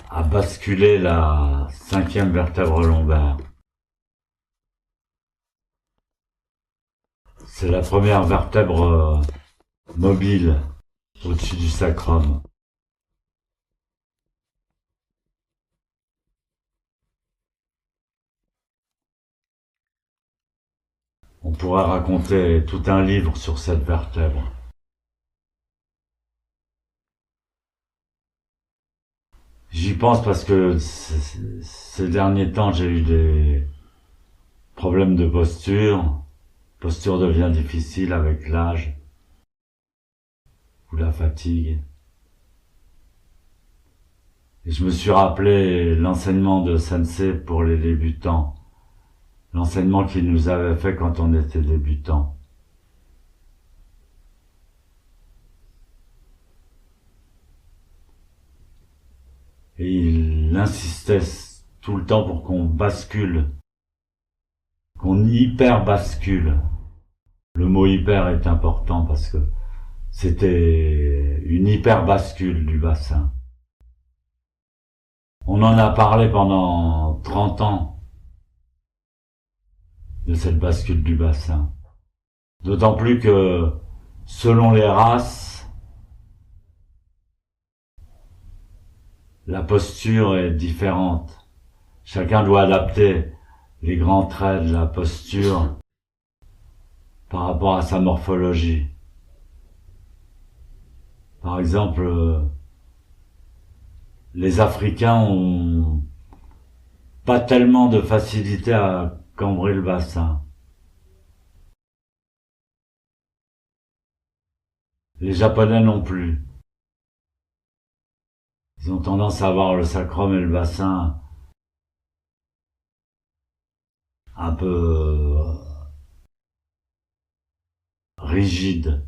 à basculer la cinquième vertèbre lombaire. C'est la première vertèbre mobile au-dessus du sacrum. On pourrait raconter tout un livre sur cette vertèbre. J'y pense parce que ces derniers temps, j'ai eu des problèmes de posture. Posture devient difficile avec l'âge ou la fatigue. Et je me suis rappelé l'enseignement de Sensei pour les débutants. L'enseignement qu'il nous avait fait quand on était débutants. Et il insistait tout le temps pour qu'on bascule, qu'on hyper bascule. Le mot hyper est important parce que c'était une hyper bascule du bassin. On en a parlé pendant 30 ans de cette bascule du bassin. D'autant plus que, selon les races, la posture est différente. Chacun doit adapter les grands traits de la posture par rapport à sa morphologie. Par exemple, les Africains ont pas tellement de facilité à cambrer le bassin. Les Japonais non plus. Ils ont tendance à avoir le sacrum et le bassin un peu rigides.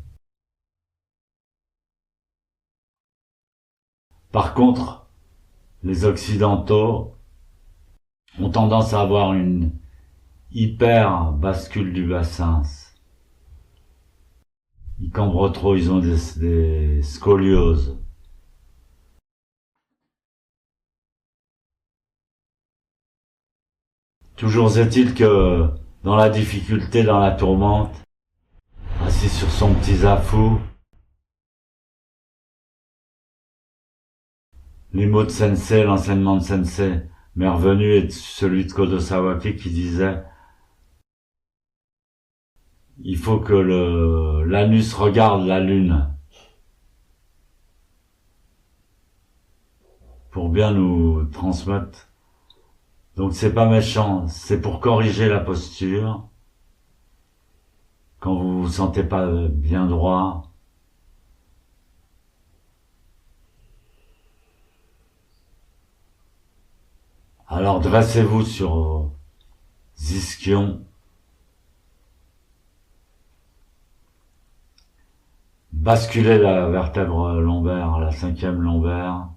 Par contre, les Occidentaux ont tendance à avoir une hyper bascule du bassin. Ils cambrent trop, ils ont des scolioses. Toujours est-il que, dans la difficulté, dans la tourmente, assis sur son petit zafou, les mots de Sensei, l'enseignement de Sensei m'est revenu et celui de Kodo Sawaki qui disait il faut que l'anus regarde la lune pour bien nous transmettre. Donc c'est pas méchant, c'est pour corriger la posture. Quand vous vous sentez pas bien droit, alors dressez-vous sur vos ischions. Basculez la vertèbre lombaire, la cinquième lombaire.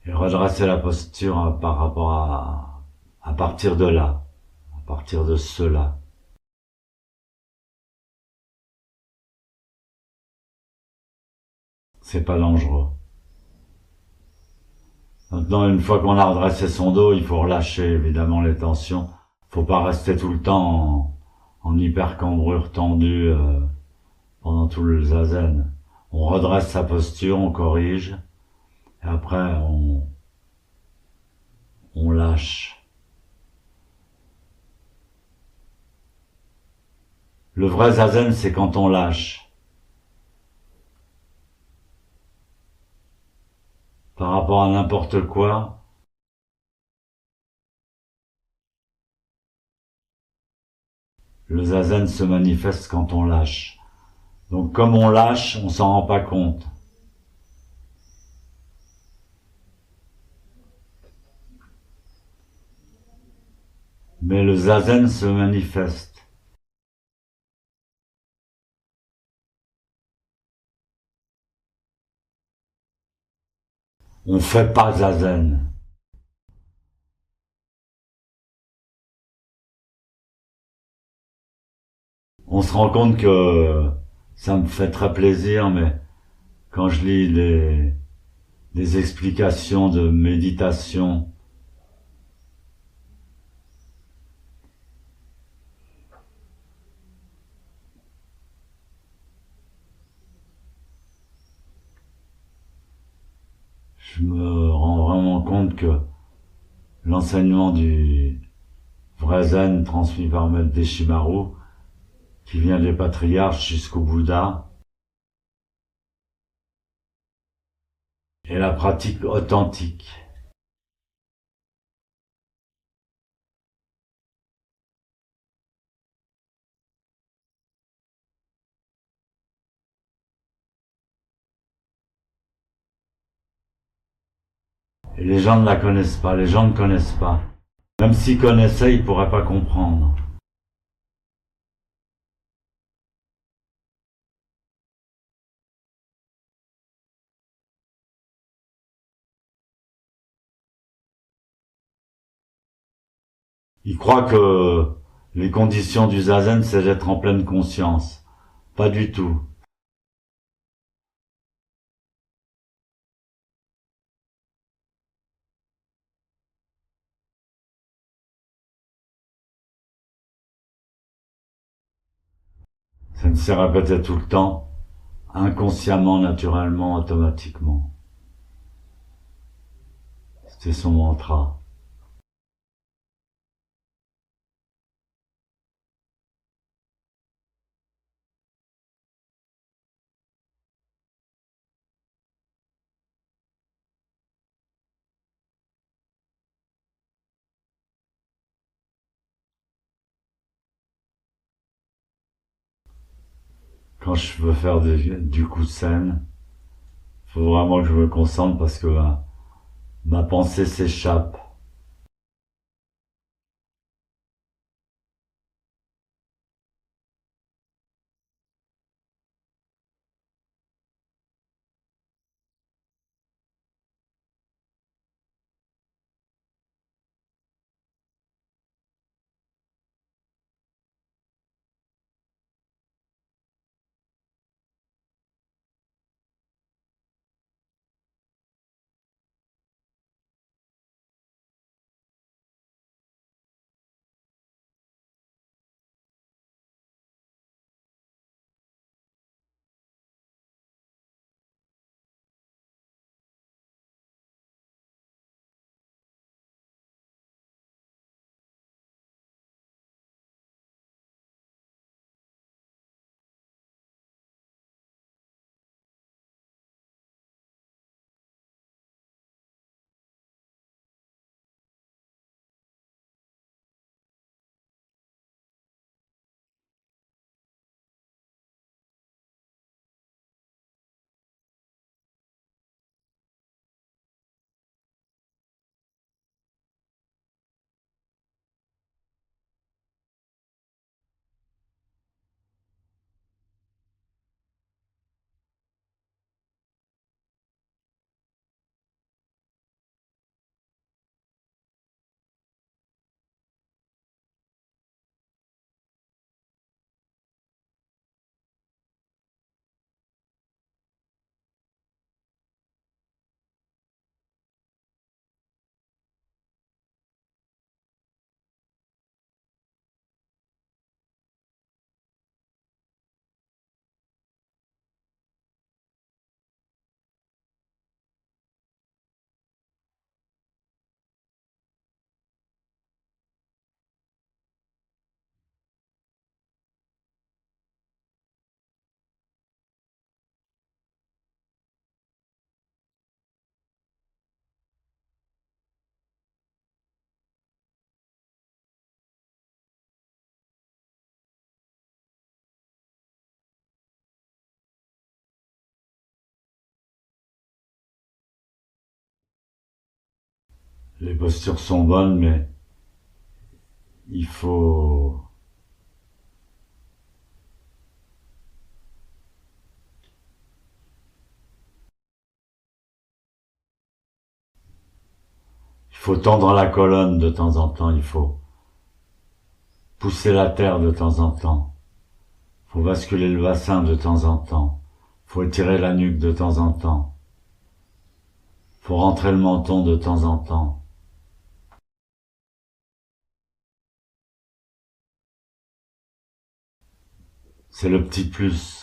Et redressez la posture par rapport à partir de là, à partir de cela. C'est pas dangereux. Maintenant, une fois qu'on a redressé son dos, il faut relâcher évidemment les tensions. Faut pas rester tout le temps en hypercambrure tendue pendant tout le zazen. On redresse sa posture, on corrige, et après on lâche. Le vrai zazen, c'est quand on lâche. Par rapport à n'importe quoi, le zazen se manifeste quand on lâche. Donc comme on lâche, on s'en rend pas compte. Mais le zazen se manifeste. On fait pas zazen. On se rend compte que ça me fait très plaisir, mais quand je lis des explications de méditation, je me rends vraiment compte que l'enseignement du vrai zen transmis par Maître Deshimaru, qui vient des patriarches jusqu'au Bouddha, est la pratique authentique. Et les gens ne la connaissent pas, les gens ne connaissent pas. Même s'ils connaissaient, ils ne pourraient pas comprendre. Ils croient que les conditions du zazen, c'est d'être en pleine conscience. Pas du tout. Ça ne s'est répété tout le temps, inconsciemment, naturellement, automatiquement. C'était son mantra. Quand je veux faire du kusen, faut vraiment que je me concentre parce que ma pensée s'échappe. Les postures sont bonnes, mais il faut tendre la colonne de temps en temps, il faut pousser la terre de temps en temps, il faut basculer le bassin de temps en temps, il Faut étirer la nuque de temps en temps. Faut rentrer le menton de temps en temps. C'est le petit plus.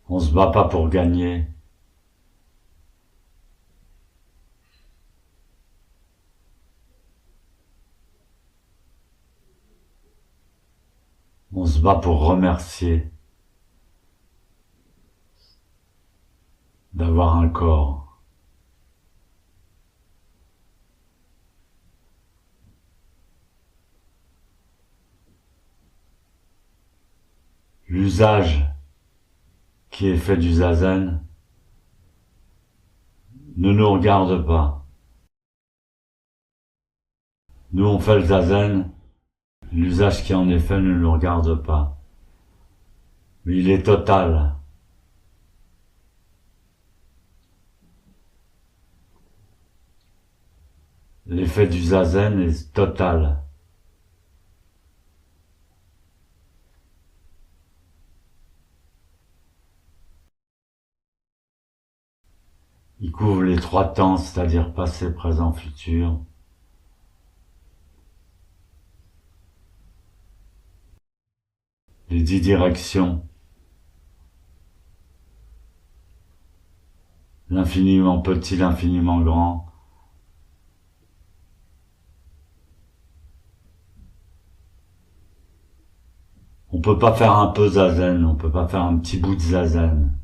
On se bat pas pour gagner. On se bat pour remercier d'avoir un corps. L'usage qui est fait du zazen ne nous regarde pas. Nous on fait le zazen, l'usage qui en est fait ne nous regarde pas. Mais il est total. L'effet du zazen est total. Il couvre les 3 temps, c'est-à-dire passé, présent, futur. Les 10 directions. L'infiniment petit, l'infiniment grand. On peut pas faire un peu zazen, on peut pas faire un petit bout de zazen.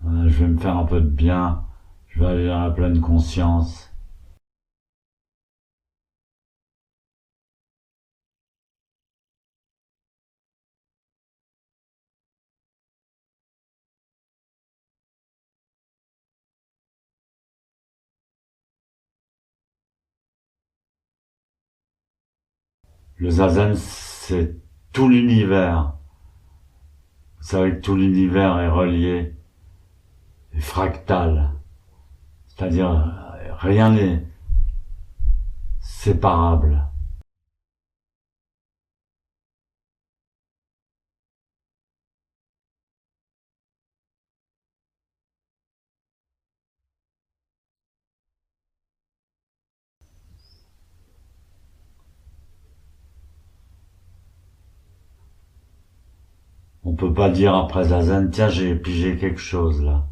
Je vais me faire un peu de bien, je vais aller dans la pleine conscience. Le zazen, c'est tout l'univers. Vous savez que tout l'univers est relié, est fractal. C'est-à-dire, rien n'est séparable. On peut pas dire après zazen, tiens, j'ai pigé quelque chose là.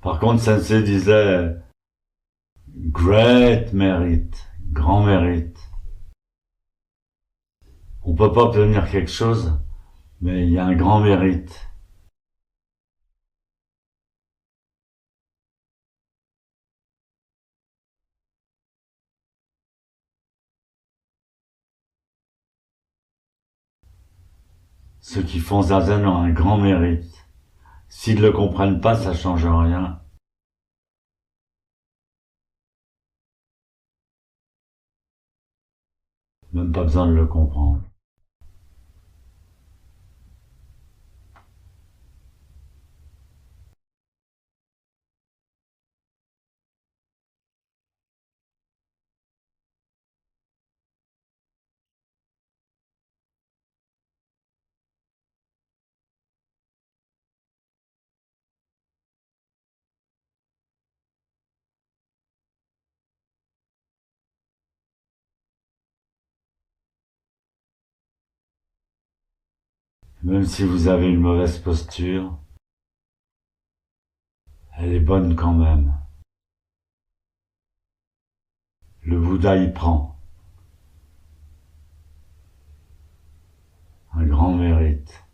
Par contre, Sensei disait, great mérite, grand mérite. On peut pas obtenir quelque chose, mais il y a un grand mérite. Ceux qui font zazen ont un grand mérite. S'ils ne le comprennent pas, ça change rien. Même pas besoin de le comprendre. Même si vous avez une mauvaise posture, elle est bonne quand même. Le Bouddha y prend un grand mérite.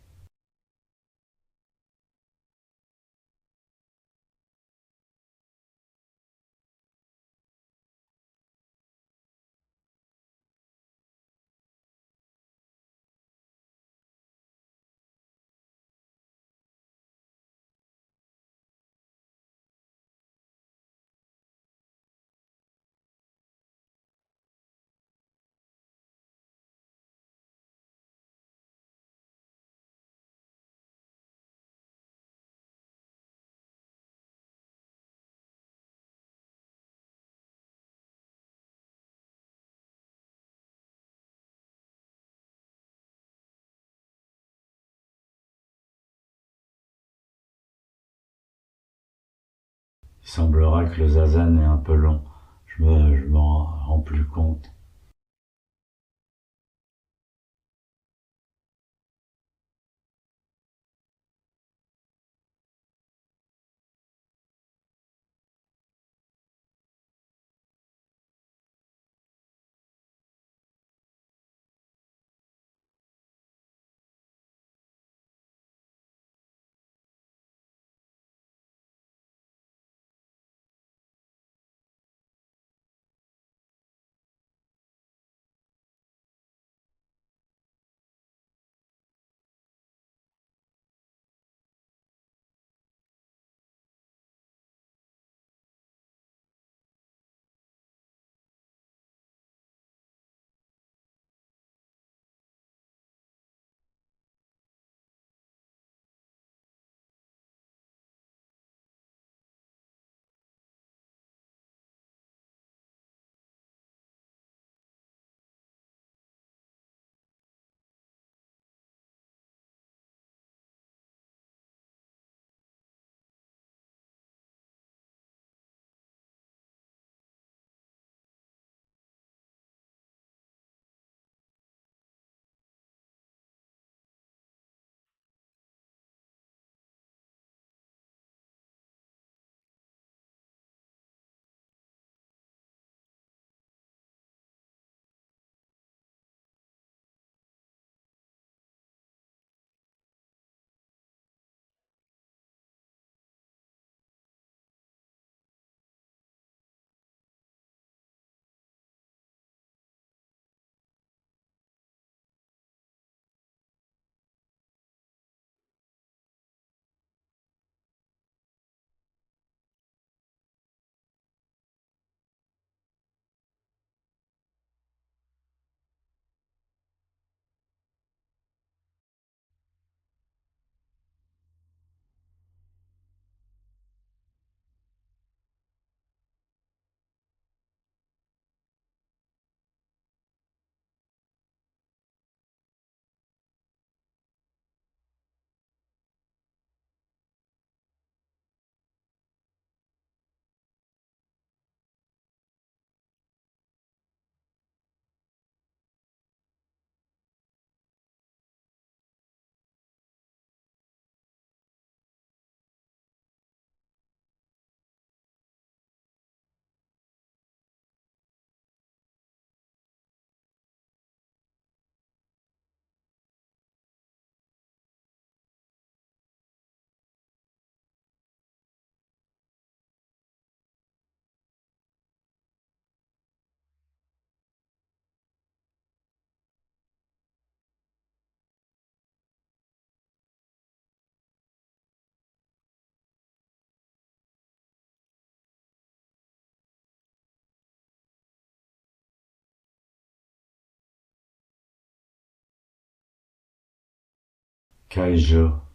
Il semblera que le zazen est un peu long. Je m'en rends plus compte. Kaijo.